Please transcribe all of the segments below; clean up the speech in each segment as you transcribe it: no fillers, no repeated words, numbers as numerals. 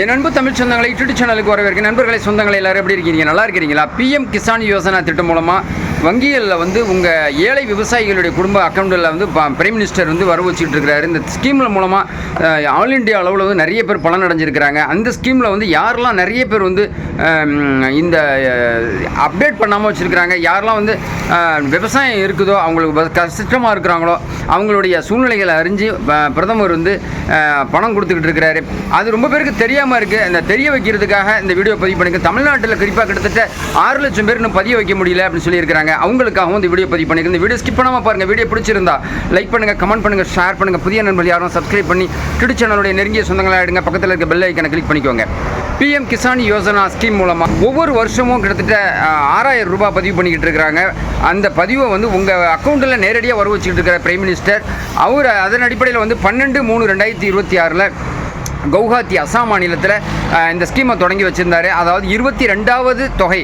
என் அன்பு தமிழ் சொந்தங்களை யூடியூப் சேனலுக்கு வரவேற்க நண்பர்களை சொந்தங்களை எல்லாரும் எப்படி இருக்கீங்க? நல்லா இருக்கிறீங்களா? பிஎம் கிசான் யோசனா திட்டம் மூலமாக வங்கிகளில் வந்து உங்கள் ஏழை விவசாயிகளுடைய குடும்ப அக்கௌண்ட்டில் வந்து பிரைம் மினிஸ்டர் வந்து வர வச்சுக்கிட்டு இருக்கிறாரு. இந்த ஸ்கீமில் மூலமாக ஆல் இண்டியா அளவில் வந்து நிறைய பேர் பலன் அடைஞ்சிருக்கிறாங்க. அந்த ஸ்கீமில் வந்து யாரெல்லாம் நிறைய பேர் வந்து இந்த அப்டேட் பண்ணாமல் வச்சுருக்கிறாங்க, யாரெல்லாம் வந்து விவசாயம் இருக்குதோ அவங்களுக்கு கஷ்டமாக இருக்கிறாங்களோ அவங்களுடைய சூழ்நிலைகளை அறிஞ்சு பிரதமர் வந்து பணம் கொடுத்துக்கிட்டு இருக்கிறாரு. அது ரொம்ப பேருக்கு தெரியாமல் இருக்குது. அந்த தெரிய வைக்கிறதுக்காக இந்த வீடியோ பதிவு பண்ணிக்க. தமிழ்நாட்டில் குறிப்பாக கிட்டத்தட்ட 6 லட்சம் பேர் இன்னும் பதிய வைக்க முடியல அப்படின்னு சொல்லியிருக்கிறாங்க. அவங்களுக்காகவும் இந்த வீடியோ பதிவு பண்ணிக்கிறேன். இந்த வீடியோ ஸ்கிப் பண்ணாமல் பாருங்கள். வீடியோ பிடிச்சிருந்தா லைக் பண்ணுங்கள், கமெண்ட் பண்ணுங்கள், ஷேர் பண்ணுங்கள். புதிய நண்பர்கள் யாரும் சப்ஸ்கிரைப் பண்ணி யூடியூப் சேனலுடைய நெருங்கிய சொந்தங்களாக ஆகிடுங்க. பக்கத்தில் இருக்க பெல் ஐக்கனை கிளிக் பண்ணிக்கோங்க. பிஎம் கிசான் யோசனா ஸ்கீம் மூலமாக ஒவ்வொரு வருஷமும் கிட்டத்தட்ட 6000 ரூபாய் பதிவு பண்ணிக்கிட்டு இருக்கிறாங்க. அந்த பதிவை வந்து உங்கள் அக்கௌண்ட்டில் நேரடியாக வர வச்சுக்கிட்டு இருக்கிற பிரைம் மினிஸ்டர் அவர் அதன் அடிப்படையில் வந்து 12/3/2026 கவுஹாத்தி அசாம் மாநிலத்தில் இந்த ஸ்கீமை தொடங்கி வச்சுருந்தார். அதாவது 22வது தொகை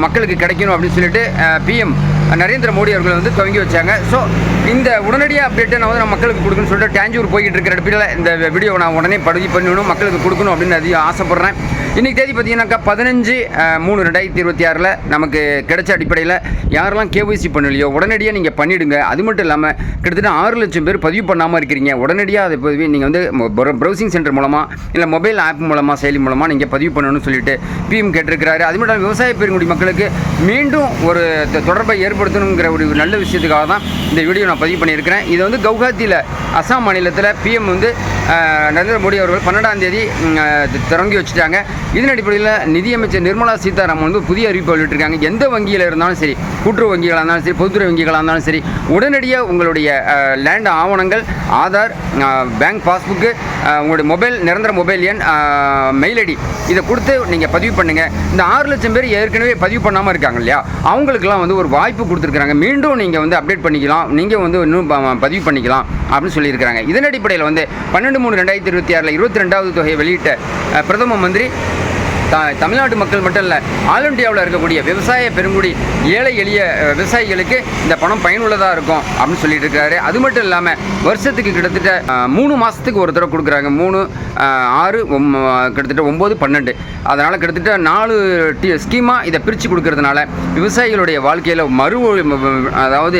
மக்களுக்கு கிடைக்கணும் அப்படின்னு சொல்லிட்டு பிஎம் நரேந்திர மோடி அவர்கள் வந்து துவங்கி வச்சாங்க. ஸோ இந்த உடனடியாக அப்டேட்டை நான் வந்து மக்களுக்கு கொடுக்கணும்னு சொல்லிட்டு டேஞ்சூர் போய்கிட்டு இருக்கிற இடத்துல இந்த வீடியோவை நான் உடனே பதிவு பண்ணணும், மக்களுக்கு கொடுக்கணும் அப்படின்னு அதிகம் ஆசைப்பட்றேன். இன்றைக்கி தேதி பார்த்தீங்கன்னாக்கா 15/3/2026 நமக்கு கிடைச்ச அடிப்படையில் யாரெல்லாம் கேஒய்சி பண்ணலையோ உடனடியாக நீங்கள் பண்ணிவிடுங்க. அது மட்டும் இல்லாமல் கிட்டத்தட்ட 6 லட்சம் பேர் பதிவு பண்ணாமல் இருக்கிறீங்க. உடனடியாக அதை பதிவு நீங்கள் வந்து ப்ரௌசிங் சென்டர் மூலமாக இல்லை மொபைல் ஆப் மூலமாக செயலி மூலமாக நீங்கள் பதிவு பண்ணணும்னு சொல்லிட்டு பிஎம் கேட்டிருக்கிறாரு. அது மட்டும் விவசாய பெருங்குடி மக்களுக்கு மீண்டும் ஒரு தொடர்பை ஏற்படுத்தணுங்கிற ஒரு நல்ல விஷயத்துக்காக தான் இந்த வீடியோ நான் பதிவு பண்ணியிருக்கிறேன். இது வந்து கவுஹாத்தியில் அசாம் மாநிலத்தில் பிஎம் வந்து நரேந்திர மோடி அவர்கள் 12ஆம் தேதி தொடங்கி வச்சுட்டாங்க. இதன் அடிப்படையில் நிதியமைச்சர் நிர்மலா சீதாராமன் வந்து புதிய அறிவிப்பு வெளியிட்டிருக்காங்க. எந்த வங்கியில் இருந்தாலும் சரி, கூட்டுறவு வங்கிகளாக இருந்தாலும் சரி, பொதுத்துறை வங்கிகளாக இருந்தாலும் சரி, உடனடியாக உங்களுடைய லேண்ட் ஆவணங்கள், ஆதார், பேங்க் பாஸ்புக்கு, உங்களுடைய மொபைல், நிரந்தர மொபைல் எண், மெயில் ஐடி இதை கொடுத்து நீங்கள் பதிவு பண்ணுங்கள். இந்த 6 லட்சம் பேர் ஏற்கனவே பதிவு பண்ணாமல் இருக்காங்க இல்லையா, அவங்களுக்கெல்லாம் வந்து ஒரு வாய்ப்பு கொடுத்துருக்குறாங்க. மீண்டும் நீங்கள் வந்து அப்டேட் பண்ணிக்கலாம், நீங்கள் வந்து இன்னும் பதிவு பண்ணிக்கலாம் அப்படின்னு சொல்லியிருக்கிறாங்க. இதன் அடிப்படையில் வந்து 12/3/2026 22வது தொகையை வெளியிட்ட பிரதம மந்திரி தமிழ்நாட்டு மக்கள் மட்டும் இல்லை, ஆல் இண்டியாவில் இருக்கக்கூடிய விவசாய பெருங்குடி ஏழை எளிய விவசாயிகளுக்கு இந்த பணம் பயனுள்ளதாக இருக்கும் அப்படின்னு சொல்லிட்டு இருக்காரு. அது மட்டும் இல்லாமல் வருஷத்துக்கு கிட்டத்தட்ட 3 மாதத்துக்கு ஒரு தடவை கொடுக்குறாங்க. 3, 6, கிட்டத்தட்ட 9, 12. அதனால் கிட்டத்தட்ட 4 ஸ்கீமாக இதை பிரித்து கொடுக்கறதுனால விவசாயிகளுடைய வாழ்க்கையில் அதாவது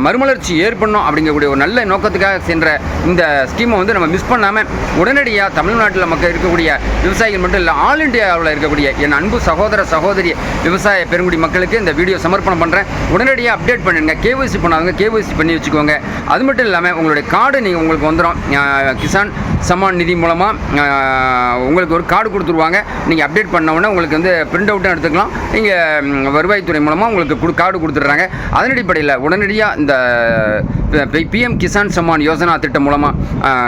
மறுமலர்ச்சி ஏற்படணும் அப்படிங்கக்கூடிய ஒரு நல்ல நோக்கத்துக்காக சென்ற இந்த ஸ்கீமை வந்து நம்ம மிஸ் பண்ணாமல் உடனடியாக தமிழ்நாட்டில் மக்கள் இருக்கக்கூடிய விவசாயிகள் மட்டும் இல்லை, ஆல் இண்டியாவில் இருக்கக்கூடிய என் அன்பு சகோதர சகோதரி விவசாய பெருங்குடி மக்களுக்கு இந்த வீடியோ சமர்ப்பணம் பண்ணுறேன். உடனடியாக அப்டேட் பண்ணுங்க. கேஒய்சி பண்ணாதவங்க கேஒய்சி பண்ணி வச்சுக்கோங்க. அது மட்டும் இல்லாமல் உங்களுடைய கார்டு உங்களுக்கு வந்துடும். கிசான் சம்மான் நிதி மூலமாக உங்களுக்கு ஒரு கார்டு கொடுத்துருவாங்க. நீங்கள் அப்டேட் பண்ணவுடனே உங்களுக்கு வந்து பிரிண்ட் அவுட்டும் எடுத்துக்கலாம். நீங்கள் வருவாய்த்துறை மூலமாக உங்களுக்கு கார்டு கொடுத்துட்றாங்க. அதன் அடிப்படையில் உடனடியாக இந்த பிஎம் கிசான் சம்மான் யோசனா திட்டம் மூலமாக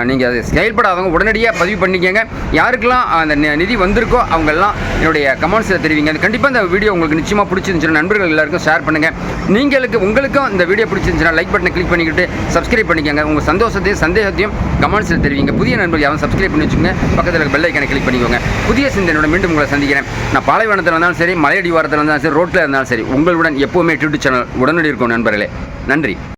நீங்கள் அது செயல்படாதவங்க உடனடியாக பதிவு பண்ணிக்கங்க. யாருக்கெல்லாம் அந்த நிதி வந்திருக்கோ அவங்கெல்லாம் என்னுடைய கமெண்ட்ஸில் தெரிவிங்க. கண்டிப்பாக இந்த வீடியோ உங்களுக்கு நிச்சயமாக பிடிச்சிருந்துச்சுன்னா நண்பர்கள் எல்லாருக்கும் ஷேர் பண்ணுங்கள். உங்களுக்கும் இந்த வீடியோ பிடிச்சிருந்துச்சுன்னா லைக் பட்டனை கிளிக் பண்ணிக்கிட்டு சப்ஸ்கிரைப் பண்ணிக்கோங்க. உங்கள் சந்தோஷத்தையும் சந்தேகத்தையும் கமெண்ட்ஸில் தெரிவிங்க. புதிய நண்பர்கள் யாரும் சப்ஸ்கிரைப் பண்ணி வச்சுக்கோங்க. பக்கத்தில் இருக்க பெல் ஐக்கனை கிளிக் பண்ணிக்கோங்க. புதிய சிந்தனையோட மீண்டும் உங்களை சந்திக்கிறேன். நான் பாலைவனத்தில் இருந்தாலும் சரி, மலையடி வாரத்தில் இருந்தாலும் சரி, ரோட்டில் இருந்தாலும் சரி, உங்களுடன் எப்போவுமே யூடியூப் சேனல் உடனடி இருக்கும் நண்பர்களே. நன்றி.